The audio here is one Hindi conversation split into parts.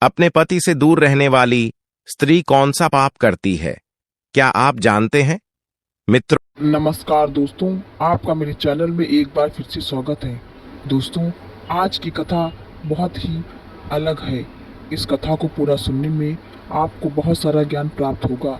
अपने पति से दूर रहने वाली स्त्री कौन सा पाप करती है, क्या आप जानते हैं? मित्रों, नमस्कार दोस्तों, आपका मेरे चैनल में एक बार फिर से स्वागत है। दोस्तों, आज की कथा बहुत ही अलग है। इस कथा को पूरा सुनने में आपको बहुत सारा ज्ञान प्राप्त होगा।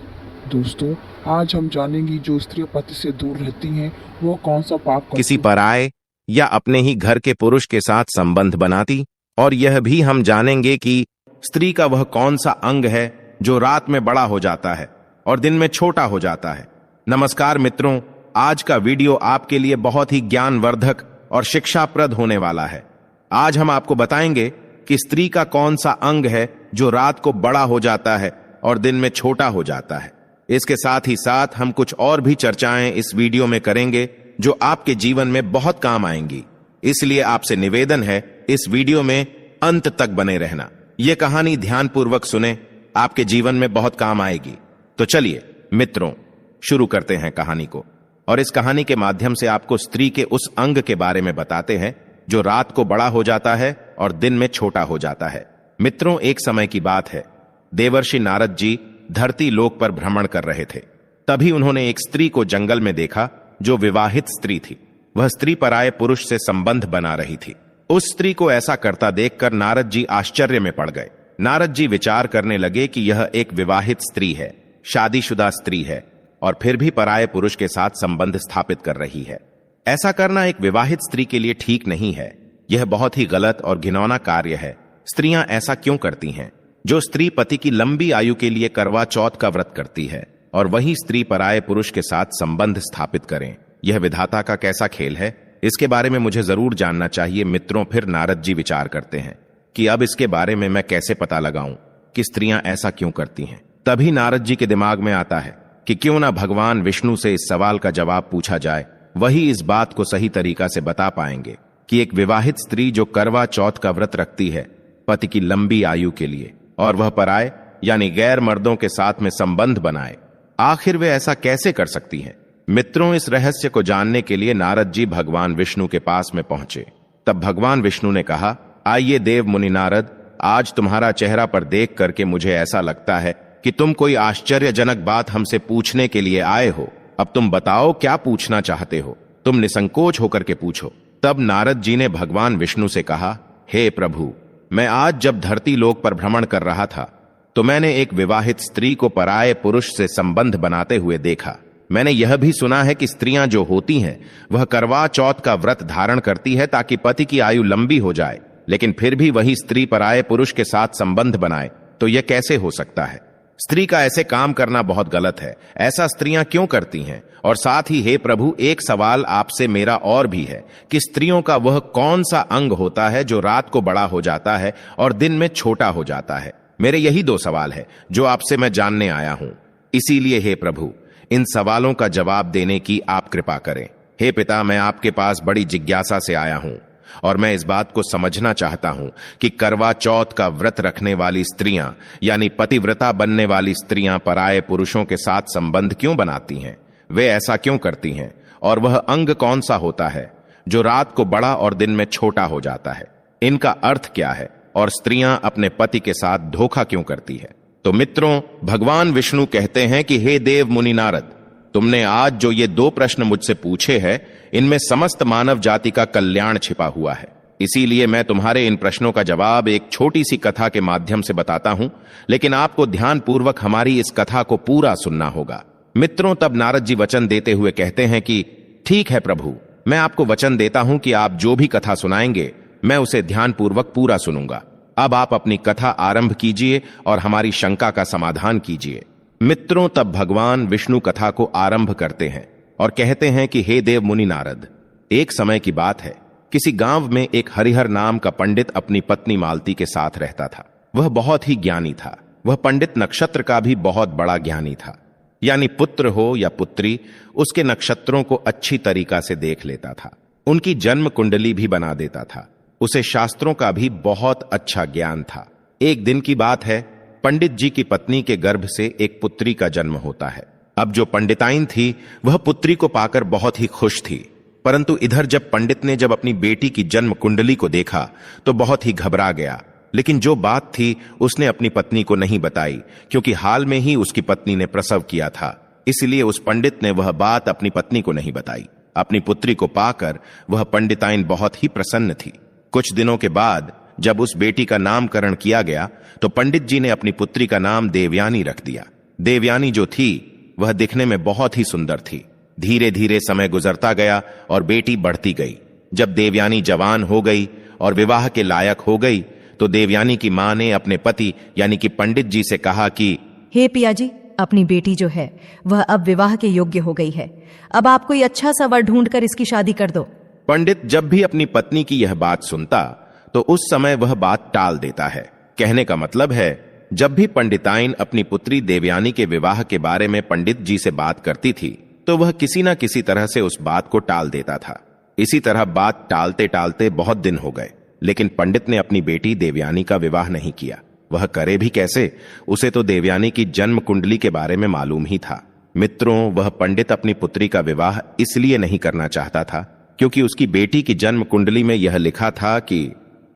दोस्तों, आज हम जानेंगे जो स्त्रियां पति से दूर रहती हैं वो कौन सा पाप करती किसी हैं। पराये या अपने ही घर के पुरुष के साथ संबंध बनाती, और यह भी हम जानेंगे कि स्त्री का वह कौन सा अंग है जो रात में बड़ा हो जाता है और दिन में छोटा हो जाता है। नमस्कार मित्रों, आज का वीडियो आपके लिए बहुत ही ज्ञानवर्धक और शिक्षाप्रद होने वाला है। आज हम आपको बताएंगे कि स्त्री का कौन सा अंग है जो रात को बड़ा हो जाता है और दिन में छोटा हो जाता है। इसके साथ ही साथ हम कुछ और भी चर्चाएं इस वीडियो में करेंगे जो आपके जीवन में बहुत काम आएंगी। इसलिए आपसे निवेदन है, इस वीडियो में अंत तक बने रहना। यह कहानी ध्यानपूर्वक सुने, आपके जीवन में बहुत काम आएगी। तो चलिए मित्रों, शुरू करते हैं कहानी को। और इस कहानी के माध्यम से आपको स्त्री के उस अंग के बारे में बताते हैं जो रात को बड़ा हो जाता है और दिन में छोटा हो जाता है। मित्रों, एक समय की बात है, देवर्षि नारद जी धरती लोक पर भ्रमण कर रहे थे। तभी उन्होंने एक स्त्री को जंगल में देखा जो विवाहित स्त्री थी। वह स्त्री पराये पुरुष से संबंध बना रही थी। उस स्त्री को ऐसा करता देखकर नारद जी आश्चर्य में पड़ गए। नारद जी विचार करने लगे कि यह एक विवाहित स्त्री है, शादीशुदा स्त्री है, और फिर भी पराये पुरुष के साथ संबंध स्थापित कर रही है। ऐसा करना एक विवाहित स्त्री के लिए ठीक नहीं है। यह बहुत ही गलत और घिनौना कार्य है। स्त्रियां ऐसा क्यों करती हैं? जो स्त्री पति की लंबी आयु के लिए करवा चौथ का व्रत करती है और वही स्त्री पराये पुरुष के साथ संबंध स्थापित करें, यह विधाता का कैसा खेल है? इसके बारे में मुझे जरूर जानना चाहिए। मित्रों, फिर नारद जी विचार करते हैं कि अब इसके बारे में मैं कैसे पता लगाऊं कि स्त्रियां ऐसा क्यों करती हैं। तभी नारद जी के दिमाग में आता है कि क्यों ना भगवान विष्णु से इस सवाल का जवाब पूछा जाए। वही इस बात को सही तरीका से बता पाएंगे कि एक विवाहित स्त्री जो करवा चौथ का व्रत रखती है पति की लंबी आयु के लिए, और वह पराये यानी गैर मर्दों के साथ में संबंध बनाए, आखिर वे ऐसा कैसे कर सकती हैं? मित्रों, इस रहस्य को जानने के लिए नारद जी भगवान विष्णु के पास में पहुंचे। तब भगवान विष्णु ने कहा, आइए देव मुनि नारद, आज तुम्हारा चेहरा पर देख करके मुझे ऐसा लगता है कि तुम कोई आश्चर्यजनक बात हमसे पूछने के लिए आए हो। अब तुम बताओ क्या पूछना चाहते हो? तुम निसंकोच होकर के पूछो। तब नारद जी ने भगवान विष्णु से कहा, हे प्रभु, मैं आज जब धरती लोक पर भ्रमण कर रहा था तो मैंने एक विवाहित स्त्री को पराये पुरुष से संबंध बनाते हुए देखा। मैंने यह भी सुना है कि स्त्रियां जो होती हैं वह करवा चौथ का व्रत धारण करती है ताकि पति की आयु लंबी हो जाए, लेकिन फिर भी वही स्त्री पराये पुरुष के साथ संबंध बनाए, तो यह कैसे हो सकता है? स्त्री का ऐसे काम करना बहुत गलत है। ऐसा स्त्रियां क्यों करती हैं? और साथ ही हे प्रभु, एक सवाल आपसे मेरा और भी है कि स्त्रियों का वह कौन सा अंग होता है जो रात को बड़ा हो जाता है और दिन में छोटा हो जाता है? मेरे यही दो सवाल है जो आपसे मैं जानने आया हूं। इसीलिए हे प्रभु, इन सवालों का जवाब देने की आप कृपा करें। हे पिता, मैं आपके पास बड़ी जिज्ञासा से आया हूं और मैं इस बात को समझना चाहता हूं कि करवा चौथ का व्रत रखने वाली स्त्रियां यानी पतिव्रता बनने वाली स्त्रियां पराये पुरुषों के साथ संबंध क्यों बनाती हैं? वे ऐसा क्यों करती हैं? और वह अंग कौन सा होता है जो रात को बड़ा और दिन में छोटा हो जाता है? इनका अर्थ क्या है? और स्त्रियां अपने पति के साथ धोखा क्यों करती है? तो मित्रों, भगवान विष्णु कहते हैं कि हे देव मुनि नारद, तुमने आज जो ये दो प्रश्न मुझसे पूछे हैं, इनमें समस्त मानव जाति का कल्याण छिपा हुआ है। इसीलिए मैं तुम्हारे इन प्रश्नों का जवाब एक छोटी सी कथा के माध्यम से बताता हूं, लेकिन आपको ध्यानपूर्वक हमारी इस कथा को पूरा सुनना होगा। मित्रों, तब नारद जी वचन देते हुए कहते हैं कि ठीक है प्रभु, मैं आपको वचन देता हूं कि आप जो भी कथा सुनाएंगे मैं उसे ध्यानपूर्वक पूरा सुनूंगा। अब आप अपनी कथा आरंभ कीजिए और हमारी शंका का समाधान कीजिए। मित्रों, तब भगवान विष्णु कथा को आरंभ करते हैं और कहते हैं कि हे देव मुनि नारद, एक समय की बात है, किसी गांव में एक हरिहर नाम का पंडित अपनी पत्नी मालती के साथ रहता था। वह बहुत ही ज्ञानी था। वह पंडित नक्षत्र का भी बहुत बड़ा ज्ञानी था, यानी पुत्र हो या पुत्री, उसके नक्षत्रों को अच्छी तरीका से देख लेता था। उनकी जन्म कुंडली भी बना देता था। उसे शास्त्रों का भी बहुत अच्छा ज्ञान था। एक दिन की बात है, पंडित जी की पत्नी के गर्भ से एक पुत्री का जन्म होता है। अब जो पंडिताइन थी वह पुत्री को पाकर बहुत ही खुश थी, परंतु इधर जब पंडित ने अपनी बेटी की जन्म कुंडली को देखा तो बहुत ही घबरा गया लेकिन जो बात थी उसने अपनी पत्नी को नहीं बताई, क्योंकि हाल में ही उसकी पत्नी ने प्रसव किया था। इसलिए उस पंडित ने वह बात अपनी पत्नी को नहीं बताई। अपनी पुत्री को पाकर वह पंडिताइन बहुत ही प्रसन्न थी। कुछ दिनों के बाद जब उस बेटी का नामकरण किया गया तो पंडित जी ने अपनी पुत्री का नाम देवयानी रख दिया। देवयानी जो थी वह दिखने में बहुत ही सुंदर थी। धीरे धीरे समय गुजरता गया और बेटी बढ़ती गई। जब देवयानी जवान हो गई और विवाह के लायक हो गई तो देवयानी की मां ने अपने पति यानी कि पंडित जी से कहा कि हे पिया जी, अपनी बेटी जो है वह अब विवाह के योग्य हो गई है। अब आप कोई अच्छा सा वर ढूंढकर इसकी शादी कर दो। पंडित जब भी अपनी पत्नी की यह बात सुनता तो उस समय वह बात टाल देता है। कहने का मतलब है, जब भी पंडिताइन अपनी पुत्री देवयानी के विवाह के बारे में पंडित जी से बात करती थी तो वह किसी न किसी तरह से उस बात को टाल देता था। इसी तरह बात टालते टालते बहुत दिन हो गए, लेकिन पंडित ने अपनी बेटी देवयानी का विवाह नहीं किया। वह करे भी कैसे? उसे तो देवयानी की जन्म कुंडली के बारे में मालूम ही था। मित्रों, वह पंडित अपनी पुत्री का विवाह इसलिए नहीं करना चाहता था क्योंकि उसकी बेटी की जन्म कुंडली में यह लिखा था कि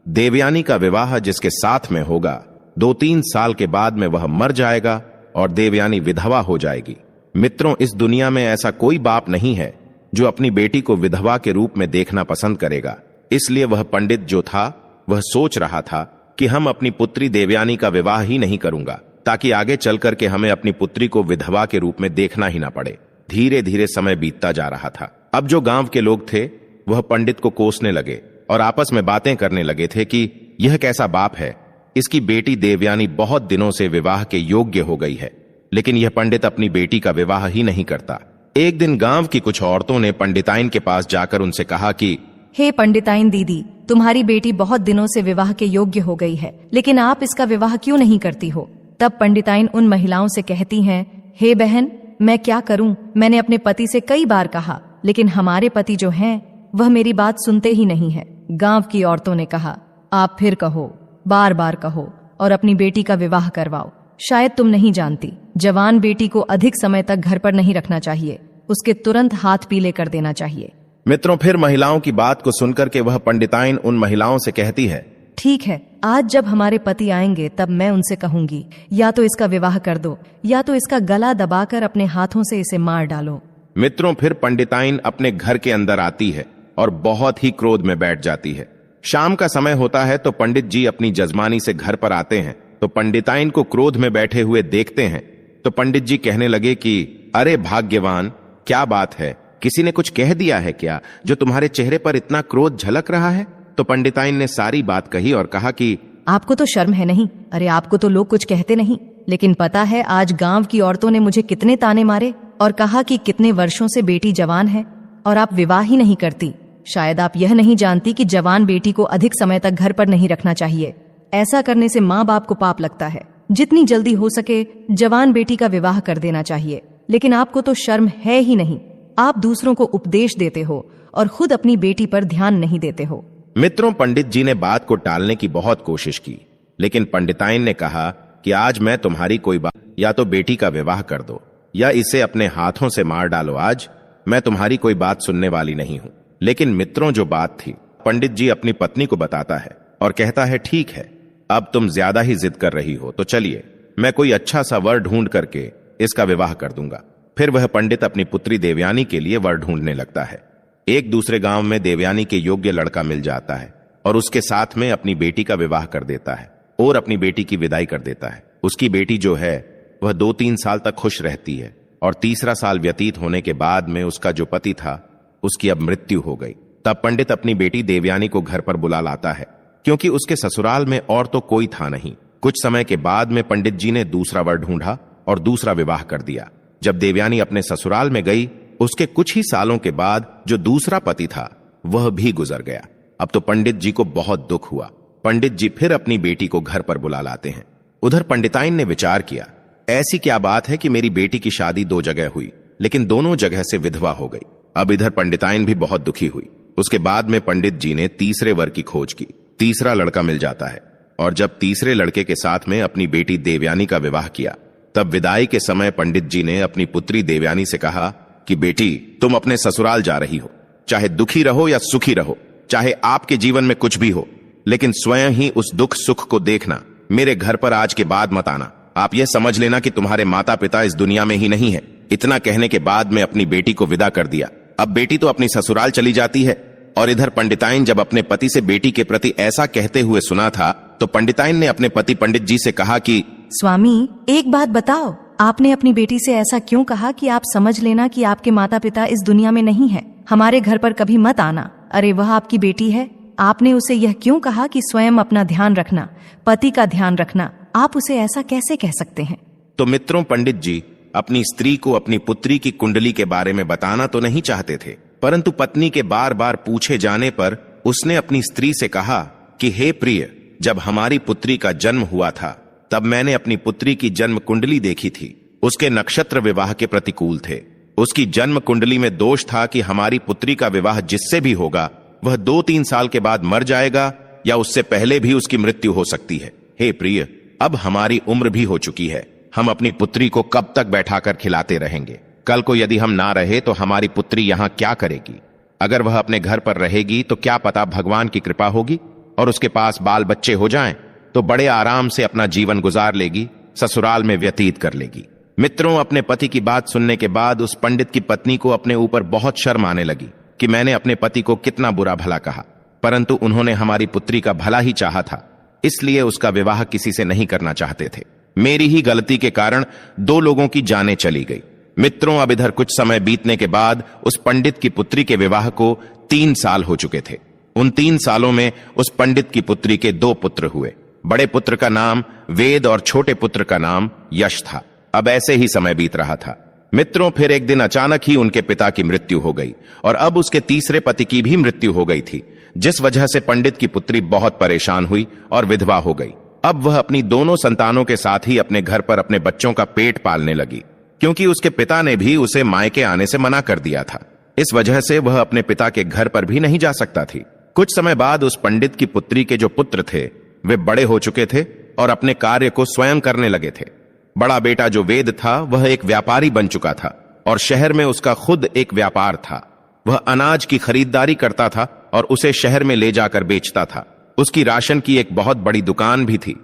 देवयानी का विवाह जिसके साथ में होगा 2-3 साल के बाद में वह मर जाएगा और देवयानी विधवा हो जाएगी। मित्रों, इस दुनिया में ऐसा कोई बाप नहीं है जो अपनी बेटी को विधवा के रूप में देखना पसंद करेगा। इसलिए वह पंडित जो था वह सोच रहा था कि हम अपनी पुत्री देवयानी का विवाह ही नहीं करूंगा ताकि आगे चल करके हमें अपनी पुत्री को विधवा के रूप में देखना ही ना पड़े। धीरे धीरे समय बीतता जा रहा था। अब जो गांव के लोग थे वह पंडित को कोसने लगे और आपस में बातें करने लगे थे कि यह कैसा बाप है, इसकी बेटी देवयानी बहुत दिनों से विवाह के योग्य हो गई है, लेकिन यह पंडित अपनी बेटी का विवाह ही नहीं करता। एक दिन गांव की कुछ औरतों ने पंडिताइन के पास जाकर उनसे कहा कि हे पंडिताइन दीदी, तुम्हारी बेटी बहुत दिनों से विवाह के योग्य हो गई है, लेकिन आप इसका विवाह क्यों नहीं करती हो? तब पंडिताइन उन महिलाओं से कहती हैं, हे बहन, मैं क्या करूं? मैंने अपने पति से कई बार कहा, लेकिन हमारे पति जो हैं वह मेरी बात सुनते ही नहीं है। गांव की औरतों ने कहा, आप फिर कहो, बार बार कहो और अपनी बेटी का विवाह करवाओ। शायद तुम नहीं जानती, जवान बेटी को अधिक समय तक घर पर नहीं रखना चाहिए, उसके तुरंत हाथ पीले कर देना चाहिए। मित्रों, फिर महिलाओं की बात को सुनकर के वह पंडिताइन उन महिलाओं से कहती है, ठीक है, आज जब हमारे पति आएंगे तब मैं उनसे कहूंगी, या तो इसका विवाह कर दो या तो इसका गला दबाकर अपने हाथों से इसे मार डालो। मित्रों, फिर पंडिताइन अपने घर के अंदर आती है और बहुत ही क्रोध में बैठ जाती है। शाम का समय होता है तो पंडित जी अपनी जजमानी से घर पर आते हैं तो पंडिताइन को क्रोध में बैठे हुए देखते हैं तो पंडित जी कहने लगे कि अरे भाग्यवान, क्या बात है, किसी ने कुछ कह दिया है क्या जो तुम्हारे चेहरे पर इतना क्रोध झलक रहा है? तो पंडिताइन ने सारी बात कही और कहा कि आपको तो शर्म है नहीं? अरे आपको तो लोग कुछ कहते नहीं, लेकिन पता है आज गांव की औरतों ने मुझे कितने ताने मारे और कहा कि कितने वर्षों से बेटी जवान है और आप विवाह ही नहीं करती। शायद आप यह नहीं जानती कि जवान बेटी को अधिक समय तक घर पर नहीं रखना चाहिए। ऐसा करने से माँ बाप को पाप लगता है। जितनी जल्दी हो सके जवान बेटी का विवाह कर देना चाहिए, लेकिन आपको तो शर्म है ही नहीं। आप दूसरों को उपदेश देते हो और खुद अपनी बेटी पर ध्यान नहीं देते हो। मित्रों, पंडित जी ने बात को टालने की बहुत कोशिश की, लेकिन पंडिताइन ने कहा कि आज मैं तुम्हारी कोई बात, या तो बेटी का विवाह कर दो या इसे अपने हाथों से मार डालो। आज मैं तुम्हारी कोई बात सुनने वाली नहीं हूं। लेकिन मित्रों, जो बात थी, पंडित जी अपनी पत्नी को बताता है और कहता है, ठीक है, अब तुम ज्यादा ही जिद कर रही हो तो चलिए मैं कोई अच्छा सा वर ढूंढ करके इसका विवाह कर दूंगा। फिर वह पंडित अपनी पुत्री देवयानी के लिए वर ढूंढने लगता है। एक दूसरे गांव में देवयानी के योग्य लड़का मिल जाता है और उसके साथ में अपनी बेटी का विवाह कर देता है और अपनी बेटी की विदाई कर देता है। उसकी बेटी जो है वह 2-3 साल तक खुश रहती है और तीसरा साल व्यतीत होने के बाद में उसका जो पति था उसकी अब मृत्यु हो गई। तब पंडित अपनी बेटी देवयानी को घर पर बुला लाता है क्योंकि उसके ससुराल में और तो कोई था नहीं। कुछ समय के बाद में पंडित जी ने दूसरा वर ढूंढा और दूसरा विवाह कर दिया। जब देवयानी अपने ससुराल में गई, उसके कुछ ही सालों के बाद जो दूसरा पति था वह भी गुजर गया। अब तो पंडित जी को बहुत दुख हुआ। पंडित जी फिर अपनी बेटी को घर पर बुला लाते हैं। उधर पंडिताइन ने विचार किया, ऐसी क्या बात है कि मेरी बेटी की शादी 2 जगह हुई लेकिन दोनों जगह से विधवा हो गई। अब इधर पंडिताइन भी बहुत दुखी हुई। उसके बाद में पंडित जी ने तीसरे वर की खोज की। तीसरा लड़का मिल जाता है और जब तीसरे लड़के के साथ में अपनी बेटी देवयानी का विवाह किया, तब विदाई के समय पंडित जी ने अपनी पुत्री देवयानी से कहा कि बेटी, तुम अपने ससुराल जा रही हो, चाहे दुखी रहो या सुखी रहो, चाहे आपके जीवन में कुछ भी हो, लेकिन स्वयं ही उस दुख सुख को देखना। मेरे घर पर आज के बाद मत आना। आप यह समझ लेना कि तुम्हारे माता पिता इस दुनिया में ही नहीं है। इतना कहने के बाद मैं अपनी बेटी को विदा कर दिया। अब बेटी तो अपनी ससुराल चली जाती है। और इधर पंडिताइन जब अपने पति से बेटी के प्रति ऐसा कहते हुए सुना था तो पंडिताइन ने अपने पति पंडित जी से कहा कि स्वामी, एक बात बताओ, आपने अपनी बेटी से ऐसा क्यों कहा कि आप समझ लेना कि आपके माता पिता इस दुनिया में नहीं है, हमारे घर पर कभी मत आना। अरे वह आपकी बेटी है। आपने उसे यह क्यों कहा कि स्वयं अपना ध्यान रखना, पति का ध्यान रखना? आप उसे ऐसा कैसे कह सकते हैं? तो मित्रों, पंडित जी अपनी स्त्री को अपनी पुत्री की कुंडली के बारे में बताना तो नहीं चाहते थे, परंतु पत्नी के बार बार पूछे जाने पर उसने अपनी स्त्री से कहा कि हे प्रिय, जब हमारी पुत्री का जन्म हुआ था तब मैंने अपनी पुत्री की जन्म कुंडली देखी थी। उसके नक्षत्र विवाह के प्रतिकूल थे। उसकी जन्म कुंडली में दोष था कि हमारी पुत्री का विवाह जिससे भी होगा वह 2-3 साल के बाद मर जाएगा या उससे पहले भी उसकी मृत्यु हो सकती है। हे प्रिय, अब हमारी उम्र भी हो चुकी है। हम अपनी पुत्री को कब तक बैठाकर खिलाते रहेंगे? कल को यदि हम ना रहे तो हमारी पुत्री यहां क्या करेगी? अगर वह अपने घर पर रहेगी तो क्या पता भगवान की कृपा होगी और उसके पास बाल बच्चे हो जाएं तो बड़े आराम से अपना जीवन गुजार लेगी, ससुराल में व्यतीत कर लेगी। मित्रों, अपने पति की बात सुनने के बाद उस पंडित की पत्नी को अपने ऊपर बहुत शर्म आने लगी कि मैंने अपने पति को कितना बुरा भला कहा, परंतु उन्होंने हमारी पुत्री का भला ही चाहा था, इसलिए उसका विवाह किसी से नहीं करना चाहते थे। मेरी ही गलती के कारण 2 लोगों की जानें चली गई। मित्रों, अब इधर कुछ समय बीतने के बाद उस पंडित की पुत्री के विवाह को 3 साल हो चुके थे। उन 3 सालों में उस पंडित की पुत्री के 2 पुत्र हुए। बड़े पुत्र का नाम वेद और छोटे पुत्र का नाम यश था। अब ऐसे ही समय बीत रहा था। मित्रों, फिर एक दिन अचानक ही उनके पिता की मृत्यु हो गई और अब उसके तीसरे पति की भी मृत्यु हो गई थी, जिस वजह से पंडित की पुत्री बहुत परेशान हुई और विधवा हो गई। अब वह अपनी दोनों संतानों के साथ ही अपने घर पर अपने बच्चों का पेट पालने लगी, क्योंकि उसके पिता ने भी उसे मायके आने से मना कर दिया था। इस वजह से वह अपने पिता के घर पर भी नहीं जा सकता थी। कुछ समय बाद उस पंडित की पुत्री के जो पुत्र थे वे बड़े हो चुके थे और अपने कार्य को स्वयं करने लगे थे। बड़ा बेटा जो वेद था वह एक व्यापारी बन चुका था और शहर में उसका खुद एक व्यापार था। वह अनाज की खरीदारी करता था और उसे शहर में ले जाकर बेचता था। उसकी राशन की एक बहुत बड़ी दुकान भी थी।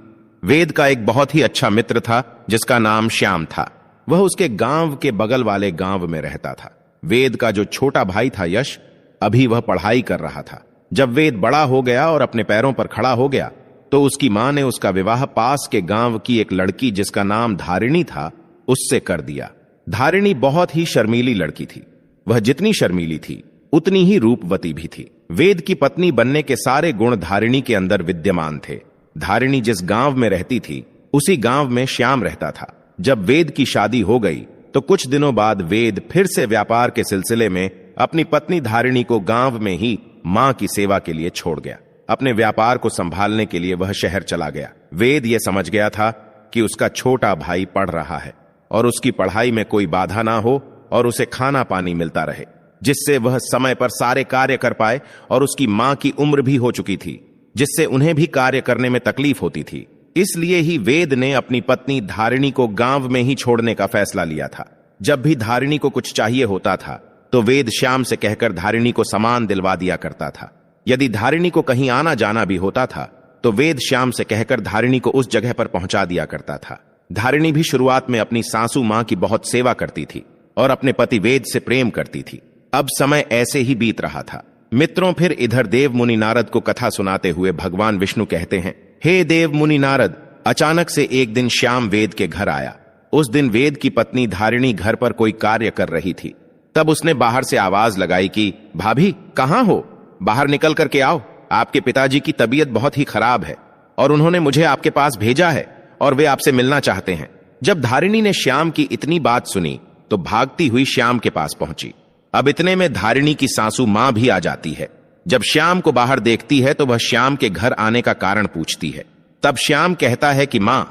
वेद का एक बहुत ही अच्छा मित्र था जिसका नाम श्याम था। वह उसके गांव के बगल वाले गांव में रहता था। वेद का जो छोटा भाई था यश, अभी वह पढ़ाई कर रहा था। जब वेद बड़ा हो गया और अपने पैरों पर खड़ा हो गया तो उसकी मां ने उसका विवाह पास के गांव की एक लड़की जिसका नाम धारिणी था उससे कर दिया। धारिणी बहुत ही शर्मीली लड़की थी। वह जितनी शर्मीली थी उतनी ही रूपवती भी थी। वेद की पत्नी बनने के सारे गुण धारिणी के अंदर विद्यमान थे। धारिणी जिस गांव में रहती थी उसी गांव में श्याम रहता था। जब वेद की शादी हो गई तो कुछ दिनों बाद वेद फिर से व्यापार के सिलसिले में अपनी पत्नी धारिणी को गांव में ही मां की सेवा के लिए छोड़ गया। अपने व्यापार को संभालने के लिए वह शहर चला गया। वेद यह समझ गया था कि उसका छोटा भाई पढ़ रहा है और उसकी पढ़ाई में कोई बाधा ना हो और उसे खाना पानी मिलता रहे, जिससे वह समय पर सारे कार्य कर पाए। और उसकी मां की उम्र भी हो चुकी थी, जिससे उन्हें भी कार्य करने में तकलीफ होती थी। इसलिए ही वेद ने अपनी पत्नी धारिणी को गांव में ही छोड़ने का फैसला लिया था। जब भी धारिणी को कुछ चाहिए होता था तो वेद श्याम से कहकर धारिणी को सामान दिलवा दिया करता था। यदि धारिणी को कहीं आना जाना भी होता था तो वेद श्याम से कहकर धारिणी को उस जगह पर पहुंचा दिया करता था। धारिणी भी शुरुआत में अपनी सासू मां की बहुत सेवा करती थी और अपने पति वेद से प्रेम करती थी। अब समय ऐसे ही बीत रहा था। मित्रों, फिर इधर देव मुनि नारद को कथा सुनाते हुए भगवान विष्णु कहते हैं, हे देव मुनि नारद, अचानक से एक दिन श्याम वेद के घर आया। उस दिन वेद की पत्नी धारिणी घर पर कोई कार्य कर रही थी। तब उसने बाहर से आवाज लगाई कि भाभी कहां हो, बाहर निकल करके आओ। आपके पिताजी की तबीयत बहुत ही खराब है और उन्होंने मुझे आपके पास भेजा है और वे आपसे मिलना चाहते हैं। जब धारिणी ने श्याम की इतनी बात सुनी तो भागती हुई श्याम के पास पहुंची। अब इतने में धारिणी की सासू मां भी आ जाती है। जब श्याम को बाहर देखती है तो वह श्याम के घर आने का कारण पूछती है। तब श्याम कहता है कि मां,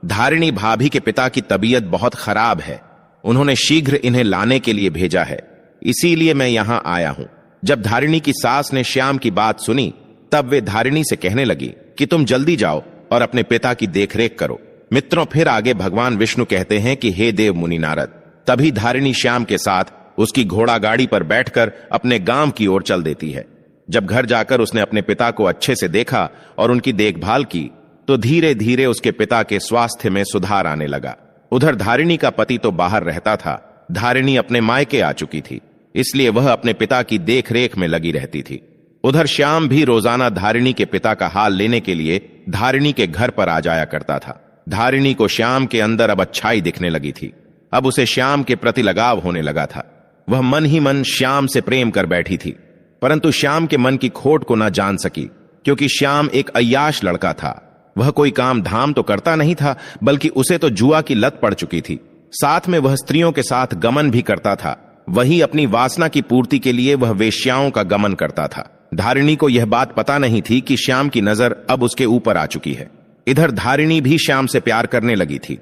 धारिणी भाभी के पिता की तबीयत बहुत खराब है, उन्होंने शीघ्र इन्हें लाने के लिए भेजा है, इसीलिए मैं यहां आया हूं। जब धारिणी की सास ने श्याम की बात सुनी तब वे धारिणी से कहने लगी कि तुम जल्दी जाओ और अपने पिता की देखरेख करो। मित्रों, फिर आगे भगवान विष्णु कहते हैं कि हे देव मुनि नारद, तभी धारिणी श्याम के साथ उसकी घोड़ा गाड़ी पर बैठकर अपने गांव की ओर चल देती है। जब घर जाकर उसने अपने पिता को अच्छे से देखा और उनकी देखभाल की तो धीरे धीरे उसके पिता के स्वास्थ्य में सुधार आने लगा। उधर धारिणी का पति तो बाहर रहता था। धारिणी अपने मायके आ चुकी थी, इसलिए वह अपने पिता की देखरेख में लगी रहती थी। उधर श्याम भी रोजाना धारिणी के पिता का हाल लेने के लिए धारिणी के घर पर आ जाया करता था। धारिणी को श्याम के अंदर अब अच्छाई दिखने लगी थी। अब उसे श्याम के प्रति लगाव होने लगा था। वह मन ही मन श्याम से प्रेम कर बैठी थी, परंतु श्याम के मन की खोट को न जान सकी, क्योंकि श्याम एक अय्याश लड़का था। वह कोई काम धाम तो करता नहीं था, बल्कि उसे तो जुआ की लत पड़ चुकी थी। साथ में वह स्त्रियों के साथ गमन भी करता था। वही अपनी वासना की पूर्ति के लिए वह वेश्याओं का गमन करता था। धारिणी को यह बात पता नहीं थी कि श्याम की नजर अब उसके ऊपर आ चुकी है। इधर धारिणी भी श्याम से प्यार करने लगी थी।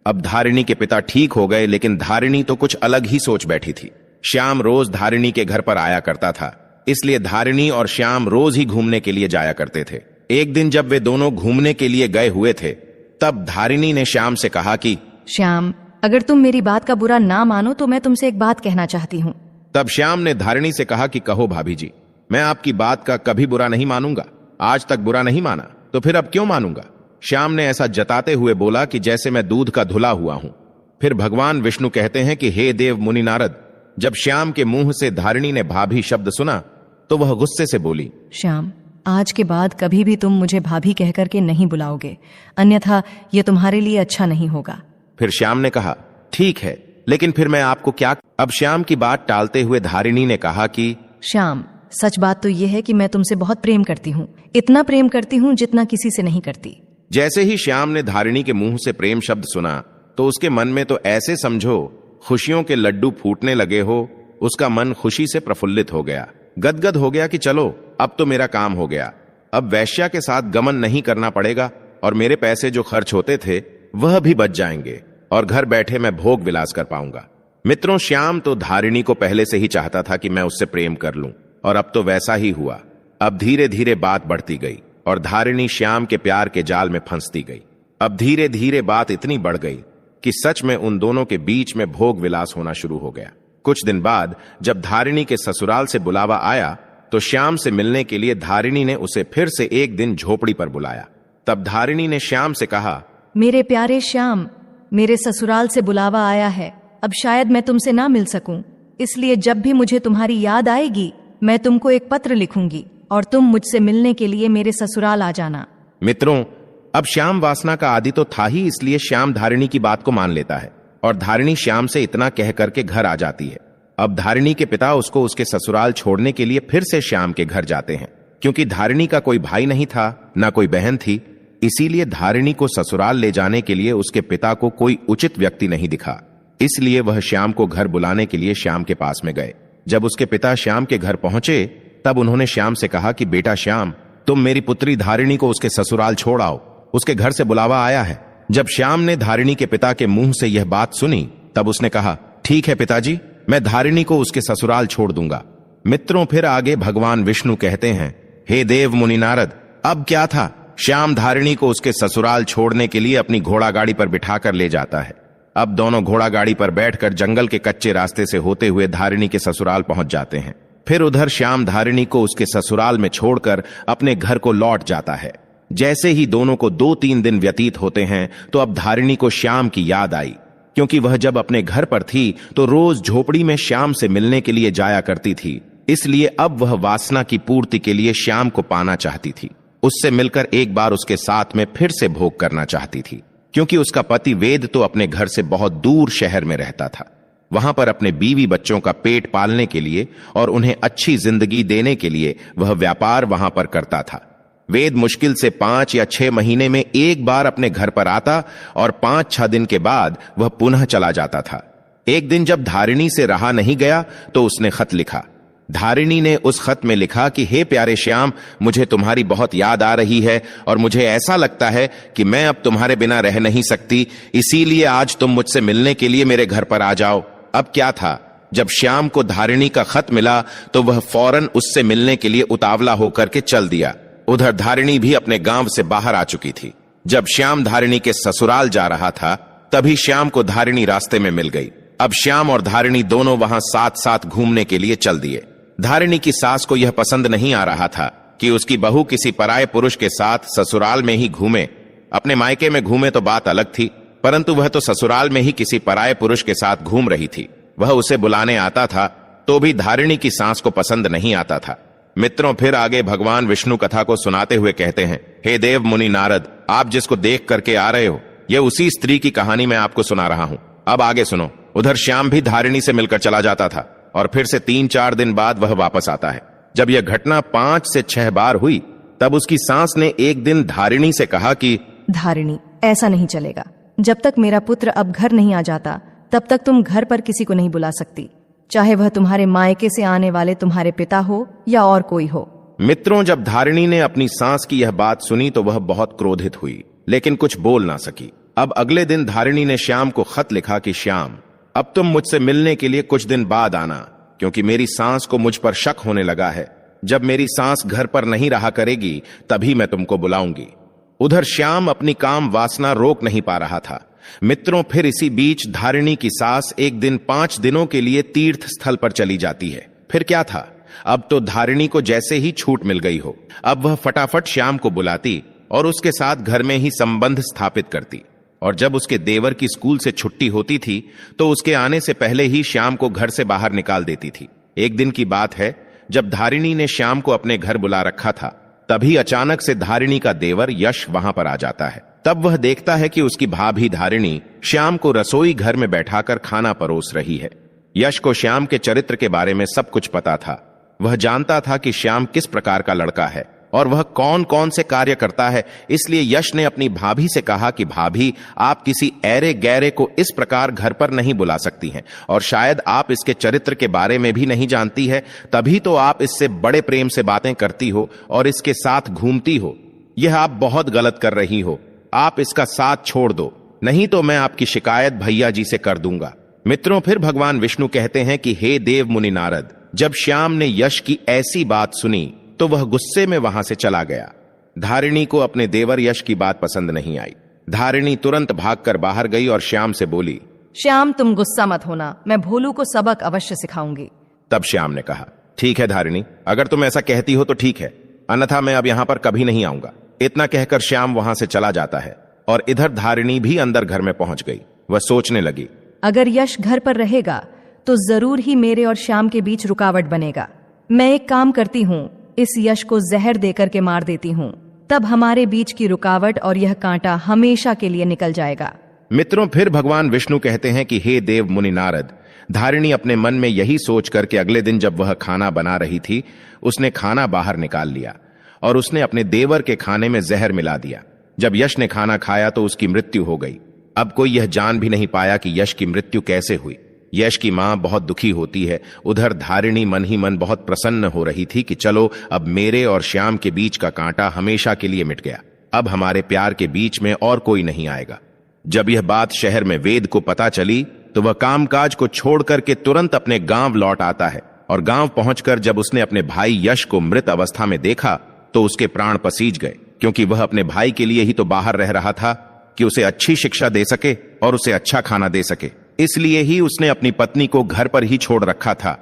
अब धारिणी के पिता ठीक हो गए, लेकिन धारिणी तो कुछ अलग ही सोच बैठी थी। श्याम रोज धारिणी के घर पर आया करता था, इसलिए धारिणी और श्याम रोज ही घूमने के लिए जाया करते थे। एक दिन जब वे दोनों घूमने के लिए गए हुए थे, तब धारिणी ने श्याम से कहा कि श्याम, अगर तुम मेरी बात का बुरा ना मानो तो मैं तुमसे एक बात कहना चाहती हूँ। तब श्याम ने धारिणी से कहा कि कहो भाभी जी, मैं आपकी बात का कभी बुरा नहीं मानूंगा। आज तक बुरा नहीं माना, तो फिर अब क्यों मानूंगा। श्याम ने ऐसा जताते हुए बोला कि जैसे मैं दूध का धुला हुआ हूं। फिर भगवान विष्णु कहते हैं कि हे देव मुनि नारद, जब श्याम के मुंह से धारिणी ने भाभी शब्द सुना तो वह गुस्से से बोली, श्याम, आज के बाद कभी भी तुम मुझे भाभी कहकर के नहीं बुलाओगे, अन्यथा यह तुम्हारे लिए अच्छा नहीं होगा। फिर श्याम ने कहा, ठीक है, लेकिन फिर मैं आपको क्या। अब श्याम की बात टालते हुए धारिणी ने कहा कि श्याम, सच बात तो यह है कि मैं तुमसे बहुत प्रेम करती हूँ, इतना प्रेम करती हूँ जितना किसी से नहीं करती। जैसे ही श्याम ने धारिणी के मुंह से प्रेम शब्द सुना तो उसके मन में तो ऐसे समझो खुशियों के लड्डू फूटने लगे हो। उसका मन खुशी से प्रफुल्लित हो गया, गदगद हो गया कि चलो अब तो मेरा काम हो गया। अब वैश्या के साथ गमन नहीं करना पड़ेगा और मेरे पैसे जो खर्च होते थे वह भी बच जाएंगे और घर बैठे मैं भोग विलास कर पाऊंगा। मित्रों, श्याम तो धारिणी को पहले से ही चाहता था कि मैं उससे प्रेम कर लूं, और अब तो वैसा ही हुआ। अब धीरे धीरे बात बढ़ती गई और धारिणी श्याम के प्यार के जाल में फंसती गई। अब धीरे धीरे बात इतनी बढ़ गई कि सच में उन दोनों के बीच में भोग विलास होना शुरू हो गया। कुछ दिन बाद जब धारिणी के ससुराल से बुलावा आया तो श्याम से मिलने के लिए धारिणी ने उसे फिर से एक दिन झोपड़ी पर बुलाया। तब धारिणी ने श्याम से कहा, मेरे प्यारे श्याम, मेरे ससुराल से बुलावा आया है, अब शायद मैं तुमसे ना मिल सकूं, इसलिए जब भी मुझे तुम्हारी याद आएगी मैं तुमको एक पत्र लिखूंगी और तुम मुझसे मिलने के लिए मेरे ससुराल आ जाना। मित्रों, अब श्याम वासना का आदि तो था ही, इसलिए श्याम धारिणी की बात को मान लेता है और धारिणी श्याम से इतना कह करके घर आ जाती है। अब धारिणी के पिता उसको उसके ससुराल छोड़ने के लिए फिर से श्याम के घर जाते हैं, क्योंकि धारिणी का कोई भाई नहीं था, ना कोई बहन थी। इसीलिए धारिणी को ससुराल ले जाने के लिए उसके पिता को कोई उचित व्यक्ति नहीं दिखा। इसलिए वह श्याम को घर बुलाने के लिए श्याम के पास में गए। जब उसके पिता श्याम के घर पहुंचे तब उन्होंने श्याम से कहा कि बेटा श्याम, तुम मेरी पुत्री धारिणी को उसके ससुराल छोड़ आओ, उसके घर से बुलावा आया है। जब श्याम ने धारिणी के पिता के मुंह से यह बात सुनी तब उसने कहा, ठीक है पिताजी, मैं धारिणी को उसके ससुराल छोड़ दूंगा। मित्रों, फिर आगे भगवान विष्णु कहते हैं, हे देव मुनि नारद, अब क्या था। श्याम धारिणी को उसके ससुराल छोड़ने के लिए अपनी घोड़ा गाड़ी पर बिठाकर ले जाता है। अब दोनों घोड़ा गाड़ी पर बैठकर जंगल के कच्चे रास्ते से होते हुए धारिणी के ससुराल पहुंच जाते हैं। फिर उधर श्याम धारिणी को उसके ससुराल में छोड़कर अपने घर को लौट जाता है। जैसे ही दोनों को 2-3 दिन व्यतीत होते हैं तो अब धारिणी को श्याम की याद आई, क्योंकि वह जब अपने घर पर थी तो रोज झोपड़ी में श्याम से मिलने के लिए जाया करती थी। इसलिए अब वह वासना की पूर्ति के लिए श्याम को पाना चाहती थी। उससे मिलकर एक बार उसके साथ में फिर से भोग करना चाहती थी, क्योंकि उसका पति वेद तो अपने घर से बहुत दूर शहर में रहता था। वहां पर अपने बीवी बच्चों का पेट पालने के लिए और उन्हें अच्छी जिंदगी देने के लिए वह व्यापार वहां पर करता था। वेद मुश्किल से 5 या 6 महीने में एक बार अपने घर पर आता और 5-6 दिन के बाद वह पुनः चला जाता था। एक दिन जब धारिणी से रहा नहीं गया तो उसने खत लिखा। धारिणी ने उस खत में लिखा कि हे प्यारे श्याम, मुझे तुम्हारी बहुत याद आ रही है और मुझे ऐसा लगता है कि मैं अब तुम्हारे बिना रह नहीं सकती, इसीलिए आज तुम मुझसे मिलने के लिए मेरे घर पर आ जाओ। अब क्या था, जब श्याम को धारिणी का खत मिला तो वह फौरन उससे मिलने के लिए उतावला होकर के चल दिया। उधर धारिणी भी अपने गांव से बाहर आ चुकी थी। जब श्याम धारिणी के ससुराल जा रहा था तभी श्याम को धारिणी रास्ते में मिल गई। अब श्याम और धारिणी दोनों वहां साथ साथ घूमने के लिए चल दिए। धारिणी की सास को यह पसंद नहीं आ रहा था कि उसकी बहू किसी पराये पुरुष के साथ ससुराल में ही घूमे। अपने मायके में घूमे तो बात अलग थी, परंतु वह तो ससुराल में ही किसी पराये पुरुष के साथ घूम रही थी। वह उसे बुलाने आता था तो भी धारिणी की सास को पसंद नहीं आता था। मित्रों, फिर आगे भगवान विष्णु कथा को सुनाते हुए कहते हैं, हे देव मुनि नारद, आप जिसको देख करके आ रहे हो, यह उसी स्त्री की कहानी मैं आपको सुना रहा हूं। अब आगे सुनो। उधर श्याम भी धारिणी से मिलकर चला जाता था और फिर से 3-4 दिन बाद वह वापस आता है। जब यह घटना 5 से 6 बार हुई, तब उसकी सास ने एक दिन धारिणी से कहा कि धारिणी, ऐसा नहीं चलेगा। जब तक मेरा पुत्र अब घर नहीं आ जाता, तब तक तुम घर पर किसी को नहीं बुला सकती, चाहे वह तुम्हारे मायके से आने वाले तुम्हारे पिता हो या और कोई हो। मित्रों, जब धारिणी ने अपनी सास की यह बात सुनी तो वह बहुत क्रोधित हुई, लेकिन कुछ बोल ना सकी। अब अगले दिन धारिणी ने श्याम को खत लिखा कि श्याम, अब तुम मुझसे मिलने के लिए कुछ दिन बाद आना, क्योंकि मेरी सास को मुझ पर शक होने लगा है। जब मेरी सास घर पर नहीं रहा करेगी, तभी मैं तुमको बुलाऊंगी। उधर श्याम अपनी काम वासना रोक नहीं पा रहा था। मित्रों, फिर इसी बीच धारिणी की सास एक दिन 5 दिनों के लिए तीर्थ स्थल पर चली जाती है। फिर क्या था, अब तो धारिणी को जैसे ही छूट मिल गई हो, अब वह फटाफट श्याम को बुलाती और उसके साथ घर में ही संबंध स्थापित करती। और जब उसके देवर की स्कूल से छुट्टी होती थी तो उसके आने से पहले ही श्याम को घर से बाहर निकाल देती थी। एक दिन की बात है, जब धारिणी ने श्याम को अपने घर बुला रखा था, तभी अचानक से धारिणी का देवर यश वहां पर आ जाता है। तब वह देखता है कि उसकी भाभी धारिणी श्याम को रसोई घर में बैठाकर खाना परोस रही है। यश को श्याम के चरित्र के बारे में सब कुछ पता था। वह जानता था कि श्याम किस प्रकार का लड़का है और वह कौन कौन से कार्य करता है। इसलिए यश ने अपनी भाभी से कहा कि भाभी, आप किसी ऐरे गैरे को इस प्रकार घर पर नहीं बुला सकती हैं, और शायद आप इसके चरित्र के बारे में भी नहीं जानती है, तभी तो आप इससे बड़े प्रेम से बातें करती हो और इसके साथ घूमती हो। यह आप बहुत गलत कर रही हो। आप इसका साथ छोड़ दो, नहीं तो मैं आपकी शिकायत भैया जी से कर दूंगा। मित्रों, फिर भगवान विष्णु कहते हैं कि हे देव मुनि नारद, जब श्याम ने यश की ऐसी बात सुनी तो वह गुस्से में वहां से चला गया। धारिणी को अपने देवर यश की बात पसंद नहीं आई। धारिणी तुरंत भागकर बाहर गई और श्याम से बोली, श्याम, तुम गुस्सा मत होना, मैं भोलू को सबक अवश्य सिखाऊंगी। तब श्याम ने कहा, ठीक है धारिणी, अगर तुम ऐसा कहती हो तो ठीक है, अन्यथा मैं अब यहां पर कभी नहीं आऊंगा। इतना कहकर श्याम वहां से चला जाता है और इधर धारिणी भी अंदर घर में पहुंच गई। वह सोचने लगी, अगर यश घर पर रहेगा तो जरूर ही मेरे और श्याम के बीच रुकावट बनेगा। मैं एक काम करती हूँ, इस यश को जहर देकर के मार देती हूँ, तब हमारे बीच की रुकावट और यह कांटा हमेशा के लिए निकल जाएगा। मित्रों, फिर भगवान विष्णु कहते हैं कि हे देव मुनि नारद, धारिणी अपने मन में यही सोच करके अगले दिन जब वह खाना बना रही थी, उसने खाना बाहर निकाल लिया और उसने अपने देवर के खाने में जहर मिला दिया। जब यश ने खाना खाया तो उसकी मृत्यु हो गई। अब कोई यह जान भी नहीं पाया कि यश की मृत्यु कैसे हुई। यश की मां बहुत दुखी होती है। उधर धारिणी मन ही मन बहुत प्रसन्न हो रही थी कि चलो, अब मेरे और श्याम के बीच का कांटा हमेशा के लिए मिट गया। अब हमारे प्यार के बीच में और कोई नहीं आएगा। जब यह बात शहर में वेद को पता चली तो वह कामकाज को छोड़ करके तुरंत अपने गांव लौट आता है और गांव पहुंचकर जब उसने अपने भाई यश को मृत अवस्था में देखा तो उसके प्राण पसीज गए, क्योंकि वह अपने भाई के लिए ही तो बाहर रह रहा था कि उसे अच्छी शिक्षा दे सके और उसे अच्छा खाना दे सके। इसलिए ही उसने अपनी पत्नी को घर पर ही छोड़ रखा था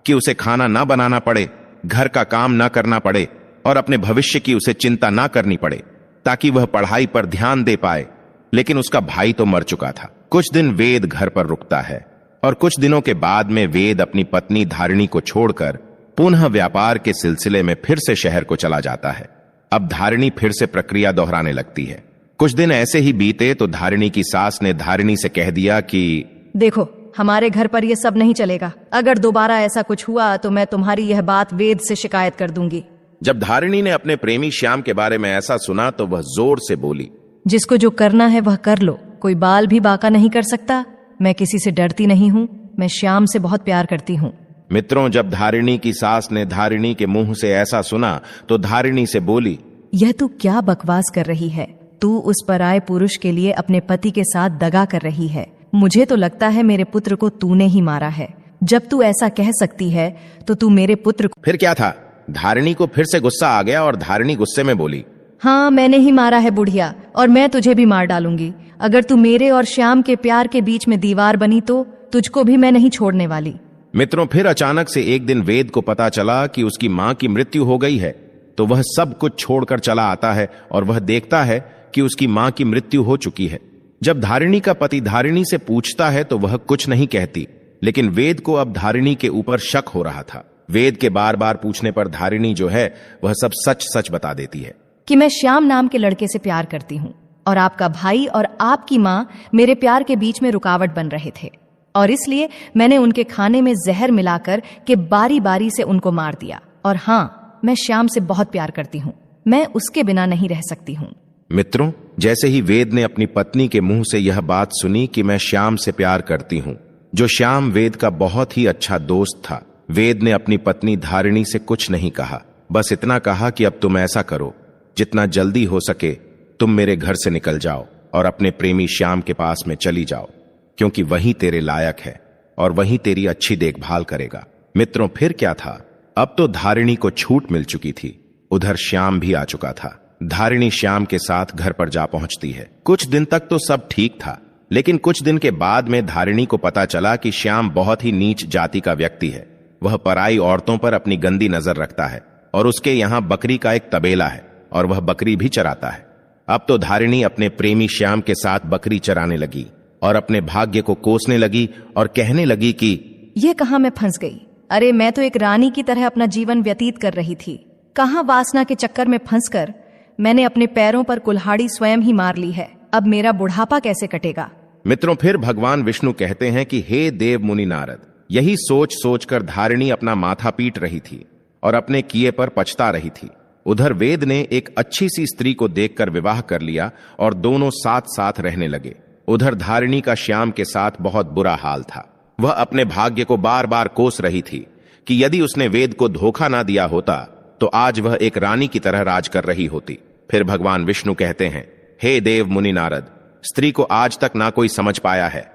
कि उसे खाना ना बनाना पड़े, घर का काम ना करना पड़े और अपने भविष्य की उसे चिंता ना करनी पड़े, ताकि वह पढ़ाई पर ध्यान दे पाए। लेकिन उसका भाई तो मर चुका था। कुछ दिन वेद घर पर रुकता है और कुछ दिनों के बाद में वेद अपनी पत्नी धारिणी को छोड़कर पुनः व्यापार के सिलसिले में फिर से शहर को चला जाता है। अब धारिणी फिर से प्रक्रिया दोहराने लगती है। कुछ दिन ऐसे ही बीते तो धारिणी की सास ने धारिणी से कह दिया कि देखो, हमारे घर पर यह सब नहीं चलेगा। अगर दोबारा ऐसा कुछ हुआ तो मैं तुम्हारी यह बात वेद से शिकायत कर दूंगी। जब धारिणी ने अपने प्रेमी श्याम के बारे में ऐसा सुना तो वह जोर से बोली, जिसको जो करना है वह कर लो, कोई बाल भी बाका नहीं कर सकता। मैं किसी से डरती नहीं हूँ, मैं श्याम से बहुत प्यार करती हूँ। मित्रों, जब धारिणी की सास ने धारिणी के मुंह से ऐसा सुना तो धारिणी से बोली, यह तू क्या बकवास कर रही है? तू उस पराये पुरुष के लिए अपने पति के साथ दगा कर रही है। मुझे तो लगता है मेरे पुत्र को तूने ही मारा है। जब तू ऐसा कह सकती है तो तू मेरे पुत्र को। फिर क्या था? धारिणी को फिर से गुस्सा आ गया और धारिणी गुस्से में बोली, हाँ, मैंने ही मारा है बुढ़िया, और मैं तुझे भी मार डालूंगी। अगर तू मेरे और श्याम के प्यार के बीच में दीवार बनी तो तुझको भी मैं नहीं छोड़ने वाली। मित्रों, फिर अचानक से एक दिन वेद को पता चला कि उसकी मां की मृत्यु हो गई है। तो वह सब कुछ छोड़कर चला आता है और वह देखता है कि उसकी मां की मृत्यु हो चुकी है। जब धारिणी का पति धारिणी से पूछता है तो वह कुछ नहीं कहती, लेकिन वेद को अब धारिणी के ऊपर शक हो रहा था। वेद के बार बार पूछने पर धारिणी जो है वह सब सच सच बता देती है कि मैं श्याम नाम के लड़के से प्यार करती हूँ और आपका भाई और आपकी माँ मेरे प्यार के बीच में रुकावट बन रहे थे और इसलिए मैंने उनके खाने में जहर मिलाकर के बारी बारी से उनको मार दिया। और हाँ, मैं श्याम से बहुत प्यार करती हूँ, मैं उसके बिना नहीं रह सकती हूँ। मित्रों, जैसे ही वेद ने अपनी पत्नी के मुंह से यह बात सुनी कि मैं श्याम से प्यार करती हूँ, जो श्याम वेद का बहुत ही अच्छा दोस्त था, वेद ने अपनी पत्नी धारिणी से कुछ नहीं कहा। बस इतना कहा कि अब तुम ऐसा करो, जितना जल्दी हो सके तुम मेरे घर से निकल जाओ और अपने प्रेमी श्याम के पास में चली जाओ, क्योंकि वही तेरे लायक है और वही तेरी अच्छी देखभाल करेगा। मित्रों, फिर क्या था, अब तो धारिणी को छूट मिल चुकी थी। उधर श्याम भी आ चुका था। धारिणी श्याम के साथ घर पर जा पहुंचती है। कुछ दिन तक तो सब ठीक था, लेकिन कुछ दिन के बाद में धारिणी को पता चला कि श्याम बहुत ही नीच जाति का व्यक्ति है। वह पराई औरतों पर अपनी गंदी नजर रखता है और उसके यहाँ बकरी का एक तबेला है और वह बकरी भी चराता है। अब तो धारिणी अपने प्रेमी श्याम के साथ बकरी चराने लगी और अपने भाग्य को कोसने लगी और कहने लगी कि ये कहाँ मैं फंस गई। अरे, मैं तो एक रानी की तरह अपना जीवन व्यतीत कर रही थी। कहाँ वासना के चक्कर में फंसकर मैंने अपने पैरों पर कुल्हाड़ी स्वयं ही मार ली है। अब मेरा बुढ़ापा कैसे कटेगा। मित्रों, फिर भगवान विष्णु कहते हैं कि हे देव मुनि नारद। यही सोच सोचकर धारिणी अपना माथा पीट रही थी और अपने किए पर पछता रही थी। उधर वेद ने एक अच्छी सी स्त्री को देखकर विवाह कर लिया और दोनों साथ साथ रहने लगे। उधर धारिणी का श्याम के साथ बहुत बुरा हाल था। वह अपने भाग्य को बार बार कोस रही थी कि यदि उसने वेद को धोखा ना दिया होता तो आज वह एक रानी की तरह राज कर रही होती। फिर भगवान विष्णु कहते हैं, हे देव मुनि नारद, स्त्री को आज तक ना कोई समझ पाया है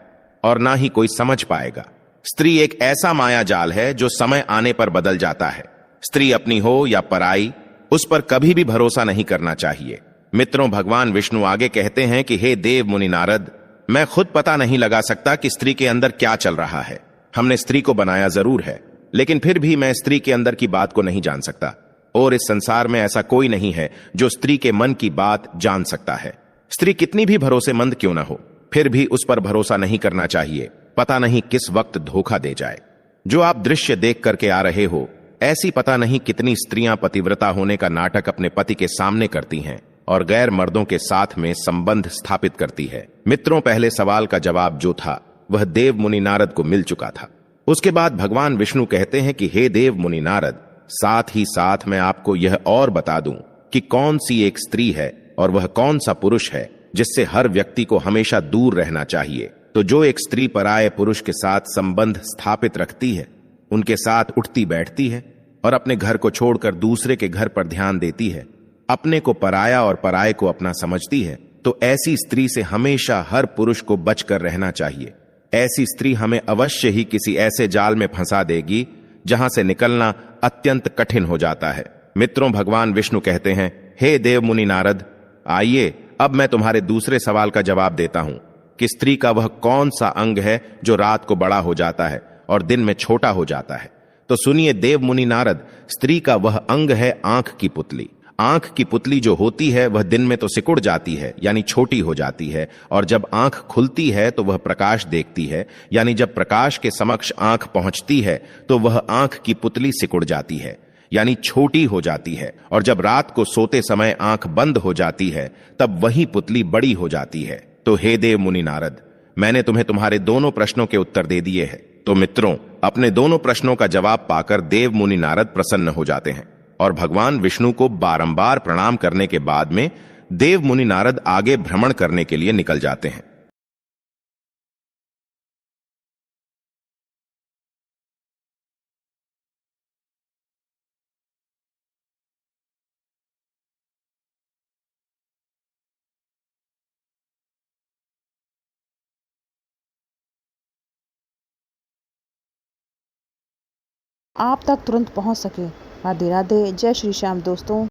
और ना ही कोई समझ पाएगा। स्त्री एक ऐसा माया जाल है जो समय आने पर बदल जाता है। स्त्री अपनी हो या पराई, उस पर कभी भी भरोसा नहीं करना चाहिए। मित्रों, भगवान विष्णु आगे कहते हैं कि हे देव मुनि नारद, मैं खुद पता नहीं लगा सकता कि स्त्री के अंदर क्या चल रहा है। हमने स्त्री को बनाया जरूर है, लेकिन फिर भी मैं स्त्री के अंदर की बात को नहीं जान सकता और इस संसार में ऐसा कोई नहीं है जो स्त्री के मन की बात जान सकता है। स्त्री कितनी भी भरोसेमंद क्यों ना हो, फिर भी उस पर भरोसा नहीं करना चाहिए। पता नहीं किस वक्त धोखा दे जाए। जो आप दृश्य देख करके आ रहे हो, ऐसी पता नहीं कितनी स्त्रियां पतिव्रता होने का नाटक अपने पति के सामने करती हैं और गैर मर्दों के साथ में संबंध स्थापित करती है। मित्रों, पहले सवाल का जवाब जो था वह देव मुनि नारद को मिल चुका था। उसके बाद भगवान विष्णु कहते हैं कि हे देव मुनि नारद, साथ ही साथ मैं आपको यह और बता दूं कि कौन सी एक स्त्री है और वह कौन सा पुरुष है जिससे हर व्यक्ति को हमेशा दूर रहना चाहिए। तो जो एक स्त्री पराये पुरुष के साथ संबंध स्थापित रखती है, उनके साथ उठती बैठती है और अपने घर को छोड़कर दूसरे के घर पर ध्यान देती है, अपने को पराया और पराये को अपना समझती है, तो ऐसी स्त्री से हमेशा हर पुरुष को बचकर रहना चाहिए। ऐसी स्त्री हमें अवश्य ही किसी ऐसे जाल में फंसा देगी जहां से निकलना अत्यंत कठिन हो जाता है। मित्रों, भगवान विष्णु कहते हैं, हे देव मुनि नारद, आइए अब मैं तुम्हारे दूसरे सवाल का जवाब देता हूं कि स्त्री का वह कौन सा अंग है जो रात को बड़ा हो जाता है और दिन में छोटा हो जाता है। तो सुनिए देव मुनि नारद, स्त्री का वह अंग है आंख की पुतली। आंख की पुतली जो होती है वह दिन में तो सिकुड़ जाती है, यानी छोटी हो जाती है, और जब आंख खुलती है तो वह प्रकाश देखती है, यानी जब प्रकाश के समक्ष आंख पहुंचती है तो वह आंख की पुतली सिकुड़ जाती है, यानी छोटी हो जाती है, और जब रात को सोते समय आंख बंद हो जाती है तब वही पुतली बड़ी हो जाती है। तो हे देव मुनि नारद, मैंने तुम्हें तुम्हारे दोनों प्रश्नों के उत्तर दे दिए हैं। तो मित्रों, अपने दोनों प्रश्नों का जवाब पाकर देव मुनि नारद प्रसन्न हो जाते हैं और भगवान विष्णु को बारंबार प्रणाम करने के बाद में देव मुनि नारद आगे भ्रमण करने के लिए निकल जाते हैं। आप तक तुरंत पहुंच सके। राधे राधे, जय श्री श्याम दोस्तों।